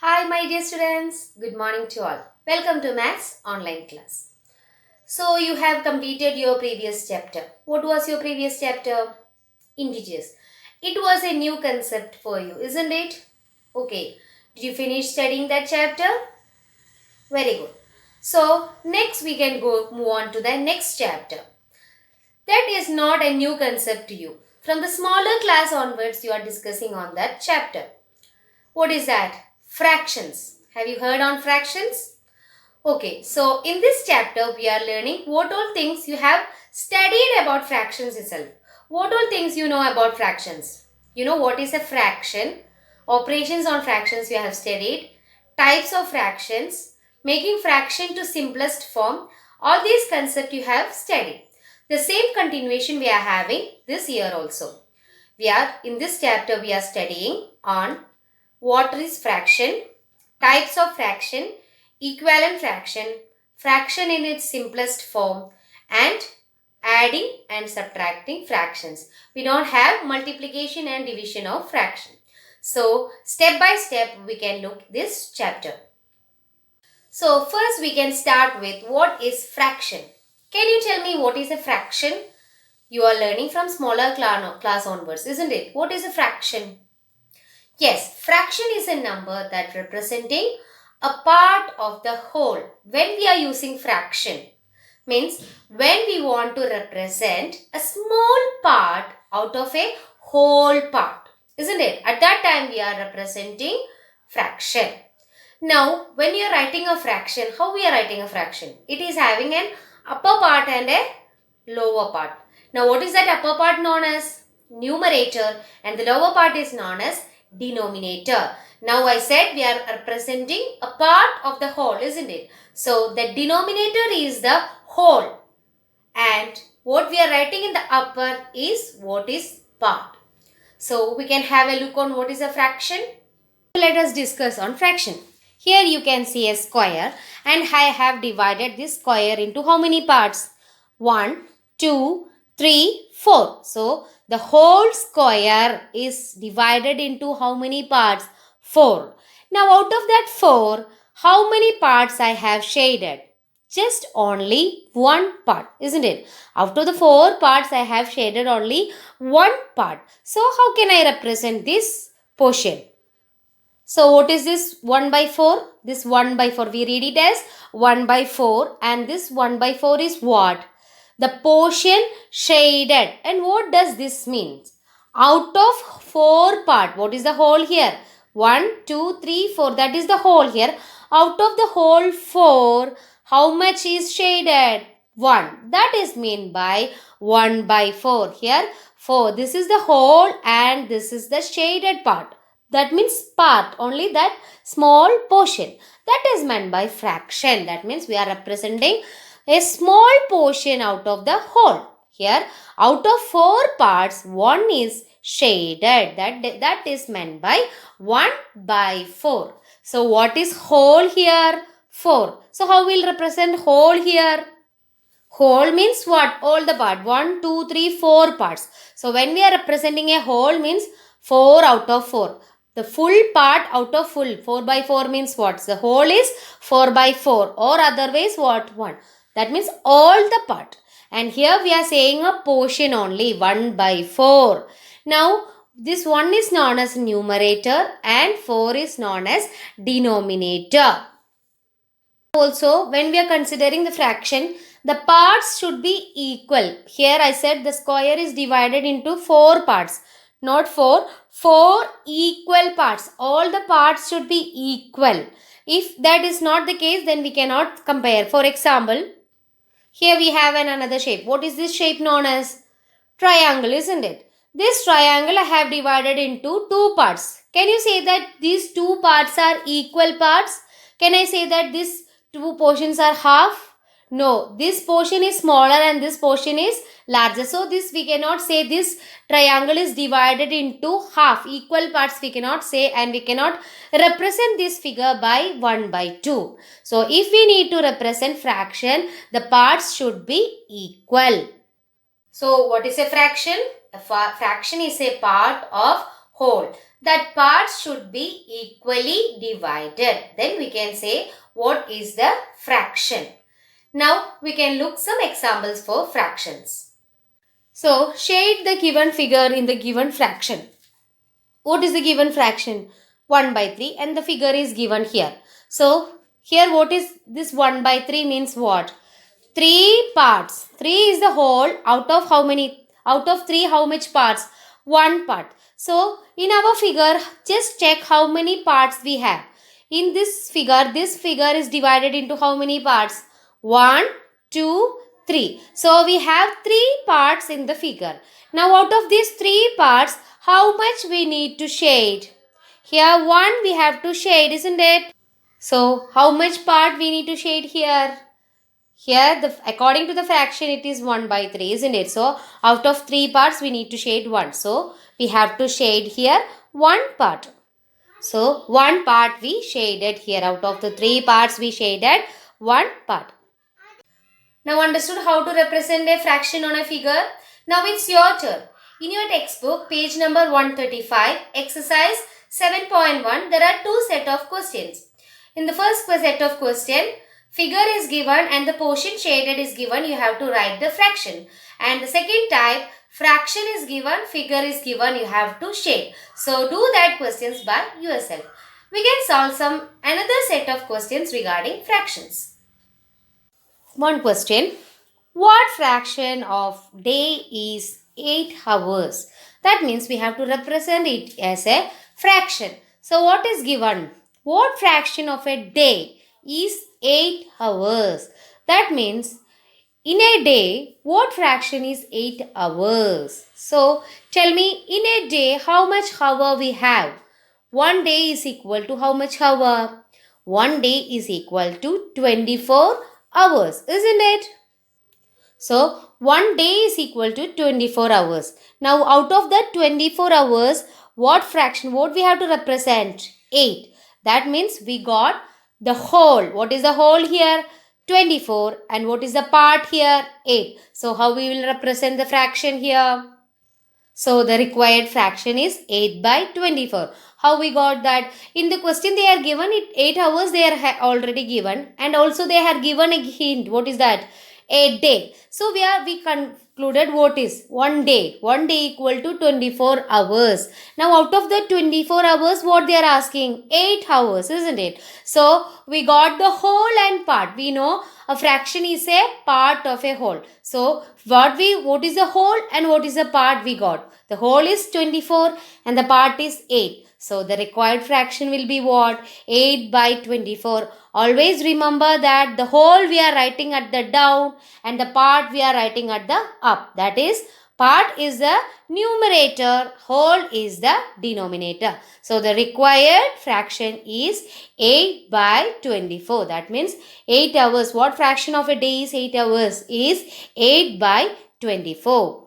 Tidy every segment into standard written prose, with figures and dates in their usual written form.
Hi, my dear students. Good morning to all. Welcome to Maths online class. So, you have completed your previous chapter. What was your previous chapter? Integers. It was a new concept for you, isn't it? Okay. Did you finish studying that chapter? Very good. So, next we can move on to the next chapter. That is not a new concept to you. From the smaller class onwards, you are discussing on that chapter. What is that? Fractions. Have you heard on fractions? Okay, so in this chapter, we are learning what all things you have studied about fractions itself. What all things you know about fractions? You know what is a fraction? Operations on fractions you have studied. Types of fractions. Making fraction to simplest form. All these concepts you have studied. The same continuation we are having this year also. In this chapter we are studying on what is fraction, types of fraction, equivalent fraction, fraction in its simplest form, and adding and subtracting fractions. We don't have multiplication and division of fraction. So, step by step we can look this chapter. So, first we can start with what is fraction. Can you tell me what is a fraction? You are learning from smaller class onwards, isn't it? What is a fraction? Yes, fraction is a number that representing a part of the whole. When we are using fraction, means when we want to represent a small part out of a whole part, isn't it? At that time we are representing fraction. Now, when you are writing a fraction, how we are writing a fraction? It is having an upper part and a lower part. Now, what is that upper part known as? Numerator, and the lower part is known as denominator. Now, I said we are representing a part of the whole, isn't it? So, the denominator is the whole, and what we are writing in the upper is what is part. So, we can have a look on what is a fraction. Let us discuss on fraction. Here you can see a square, and I have divided this square into how many parts? 1, 2, 3, 4. So, the whole square is divided into how many parts? 4. Now, out of that 4, how many parts I have shaded? Just only one part, isn't it? Out of the 4 parts, I have shaded only one part. So, how can I represent this portion? So, what is this 1 by 4? This 1 by 4, we read it as 1 by 4, and this 1 by 4 is what? The portion shaded. And what does this mean? Out of 4 part, what is the whole here? 1, 2, 3, 4, that is the whole here. Out of the whole 4, how much is shaded? 1. That is mean by 1 by 4. Here 4. This is the whole and this is the shaded part. That means part, only that small portion. That is meant by fraction. That means we are representing a small portion out of the whole. Here, out of 4 parts, 1 is shaded. That is meant by 1 by 4. So, what is whole here? 4. So, how will represent whole here? Whole means what? All the part. 1, 2, 3, 4 parts. So, when we are representing a whole means 4 out of 4. The full part out of full. 4 by 4 means what? The whole is 4 by 4, or otherwise what? 1. That means all the part. And here we are saying a portion only, 1 by 4. Now, this 1 is known as numerator and 4 is known as denominator. Also, when we are considering the fraction, the parts should be equal. Here I said the square is divided into 4 parts. Not 4, 4 equal parts. All the parts should be equal. If that is not the case, then we cannot compare. For example, here we have another shape. What is this shape known as? Triangle, isn't it? This triangle I have divided into 2 parts. Can you say that these 2 parts are equal parts? Can I say that these 2 portions are half? No, this portion is smaller and this portion is larger. So, this we cannot say this triangle is divided into half. Equal parts we cannot say, and we cannot represent this figure by 1 by 2. So, if we need to represent fraction, the parts should be equal. So, what is a fraction? A fraction is a part of whole. that parts should be equally divided. Then we can say what is the fraction. Now we can look some examples for fractions. So shade the given figure in the given fraction. What is the given fraction? 1 by 3 and the figure is given here. So here what is this 1 by 3 means what? 3 parts. 3 is the whole. Out of how many? Out of 3 how much parts? 1 part. So in our figure just check how many parts we have. In this figure is divided into how many parts? 1, 2, 3. So we have 3 parts in the figure. Now out of these 3 parts, how much we need to shade? Here 1 we have to shade, isn't it? So how much part we need to shade here? Here, according to the fraction, it is 1 by 3, isn't it? So, out of 3 parts, we need to shade 1. So, we have to shade here 1 part. So, 1 part we shaded here. Out of the 3 parts, we shaded 1 part. Now, understood how to represent a fraction on a figure? Now, it's your turn. In your textbook, page number 135, exercise 7.1, there are 2 set of questions. In the first set of question, figure is given and the portion shaded is given. You have to write the fraction. And the second type, fraction is given, figure is given. You have to shade. So, do that questions by yourself. We can solve another set of questions regarding fractions. One question. What fraction of day is 8 hours? That means we have to represent it as a fraction. So what is given? What fraction of a day is 8 hours? That means in a day, what fraction is 8 hours? So tell me, in a day, how much hour we have? One day is equal to how much hour? One day is equal to 24 hours, isn't it? So, 1 day is equal to 24 hours. Now, out of that 24 hours, what fraction, what we have to represent? 8. That means we got the whole. What is the whole here? 24. And what is the part here? 8. So, how we will represent the fraction here? So, the required fraction is 8 by 24. How we got that? In the question they are given it 8 hours they are already given, and also they are given a hint. What is that? A day. So we concluded what is 1 day. 1 day equal to 24 hours. Now out of the 24 hours what they are asking? 8 hours, isn't it? So we got the whole and part. We know a fraction is a part of a whole. So what is the whole and what is the part we got? The whole is 24 and the part is 8. So the required fraction will be what? 8 by 24. Always remember that the whole we are writing at the down and the part we are writing at the up. That is, part is the numerator, whole is the denominator. So the required fraction is 8 by 24. That means 8 hours. What fraction of a day is 8 hours? Is 8 by 24.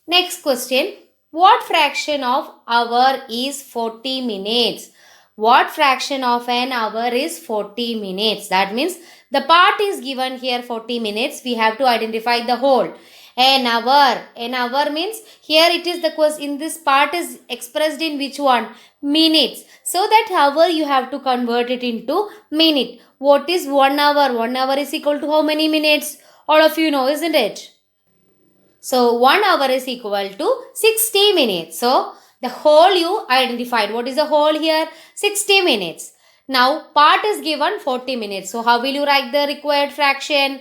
Next question. What fraction of hour is 40 minutes? What fraction of an hour is 40 minutes? That means the part is given here 40 minutes. We have to identify the whole. An hour. An hour means here it is the question. In this part is expressed in which one? Minutes. So that hour you have to convert it into minute. What is 1 hour? 1 hour is equal to how many minutes? All of you know, isn't it? So 1 hour is equal to 60 minutes. So the whole you identified. What is the whole here? 60 minutes. Now part is given 40 minutes. So how will you write the required fraction?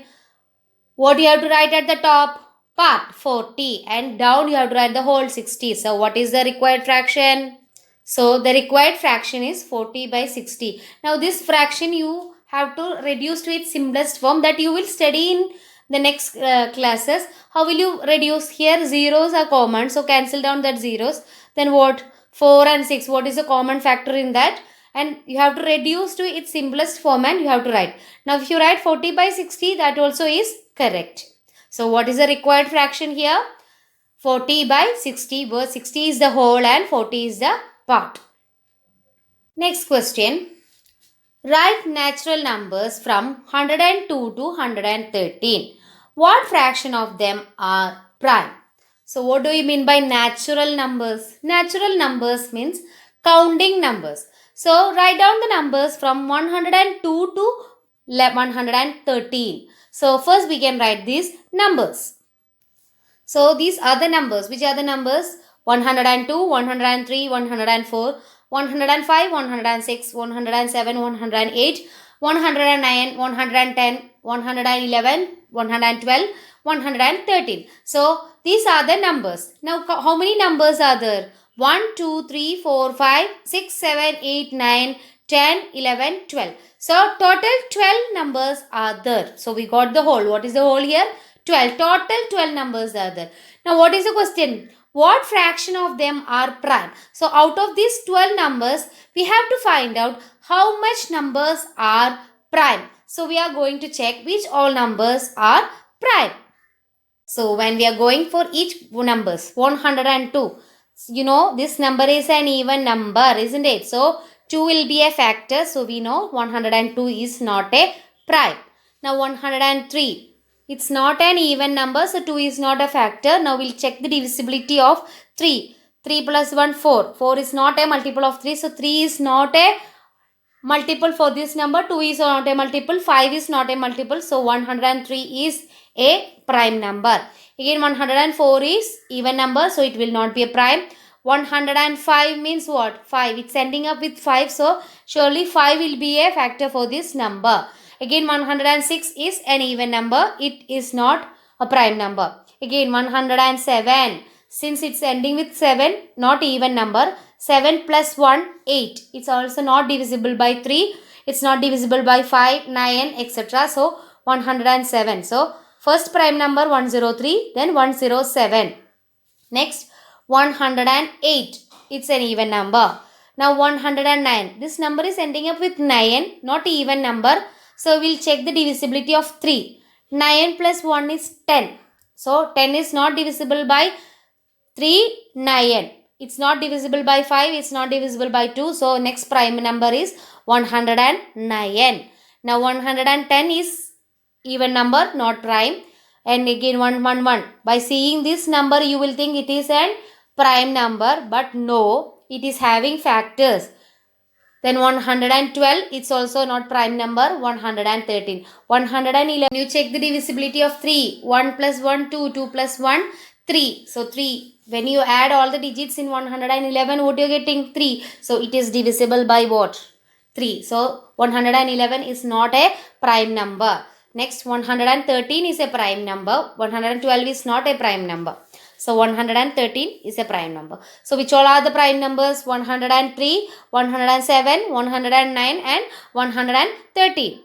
What you have to write at the top? Part 40 and down you have to write the whole 60. So what is the required fraction? So the required fraction is 40 by 60. Now this fraction you have to reduce to its simplest form that you will study in the next classes. How will you reduce? Here zeros are common, so cancel down that zeros. Then what? 4 and 6. What is the common factor in that? And you have to reduce to its simplest form and you have to write. Now if you write 40 by 60, that also is correct. So what is the required fraction here? 40 by 60, where 60 is the whole and 40 is the part. Next question. Write natural numbers from 102 to 113. What fraction of them are prime? So what do you mean by natural numbers? Natural numbers means counting numbers. So write down the numbers from 102 to 113. So first we can write these numbers. So these are the numbers. Which are the numbers? 102, 103, 104, 105, 106, 107, 108, 109, 110, 111, 112, 113. So these are the numbers. Now how many numbers are there? 1, 2, 3, 4, 5, 6, 7, 8, 9, 10, 11, 12. So total 12 numbers are there. So we got the whole. What is the whole here? 12. Total 12 numbers are there. Now what is the question? What fraction of them are prime? So out of these 12 numbers, we have to find out how much numbers are prime. So we are going to check which all numbers are prime. So when we are going for each numbers, 102, you know this number is an even number, isn't it? So 2 will be a factor. So we know 102 is not a prime. Now 103. It's not an even number, so 2 is not a factor. Now we'll check the divisibility of 3. 3 plus 1, 4. 4 is not a multiple of 3, so 3 is not a multiple for this number. 2 is not a multiple, 5 is not a multiple, so 103 is a prime number. Again 104 is even number, so it will not be a prime. 105 means what? 5. It's ending up with 5, so surely 5 will be a factor for this number. Again 106 is an even number. It is not a prime number. Again 107. Since it's ending with 7, not even number. 7 plus 1, 8. It's also not divisible by 3. It's not divisible by 5, 9, etc. So 107. So first prime number 103, then 107. Next 108. It's an even number. Now 109. This number is ending up with 9, not even number. So we'll check the divisibility of 3. 9 plus 1 is 10. So 10 is not divisible by 3, 9. It's not divisible by 5. It's not divisible by 2. So next prime number is 109. Now 110 is even number, not prime. And again 111. By seeing this number, you will think it is an prime number. But no, it is having factors. Then 112, it's also not prime number. 113. 111, you check the divisibility of 3. 1 plus 1, 2. 2 plus 1, 3. So 3. When you add all the digits in 111, what you are getting? 3. So it is divisible by what? 3. So 111 is not a prime number. Next 113 is a prime number. 112 is not a prime number. So 113 is a prime number. So which all are the prime numbers? 103, 107, 109 and 113.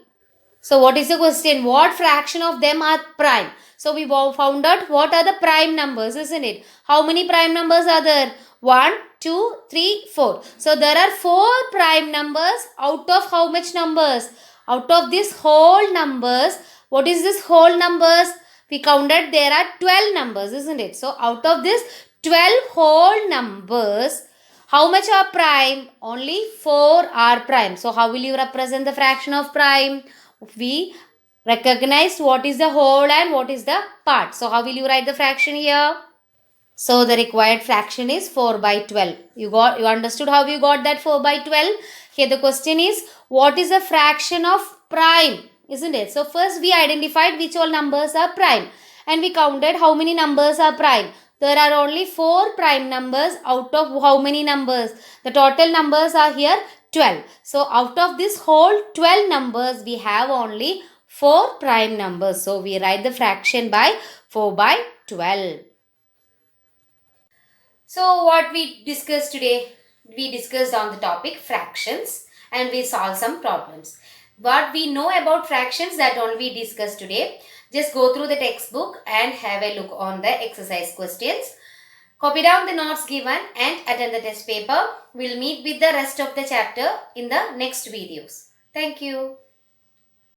So what is the question? What fraction of them are prime? So we found out what are the prime numbers, isn't it? How many prime numbers are there? 1, 2, 3, 4. So there are 4 prime numbers out of how much numbers? Out of this whole numbers. What is this whole numbers? We counted there are 12 numbers, isn't it? So out of this 12 whole numbers, how much are prime? Only 4 are prime. So how will you represent the fraction of prime? We recognize what is the whole and what is the part. So how will you write the fraction here? So the required fraction is 4 by 12. You understood how you got that 4 by 12? Here the question is, what is the fraction of prime? Isn't it? So first we identified which all numbers are prime. And we counted how many numbers are prime. There are only 4 prime numbers out of how many numbers? The total numbers are here 12. So out of this whole 12 numbers, we have only 4 prime numbers. So we write the fraction by 4 by 12. So what we discussed today? We discussed on the topic fractions and we solved some problems. What we know about fractions, that only we discussed today. Just go through the textbook and have a look on the exercise questions. Copy down the notes given and attend the test paper. We'll meet with the rest of the chapter in the next videos. Thank you.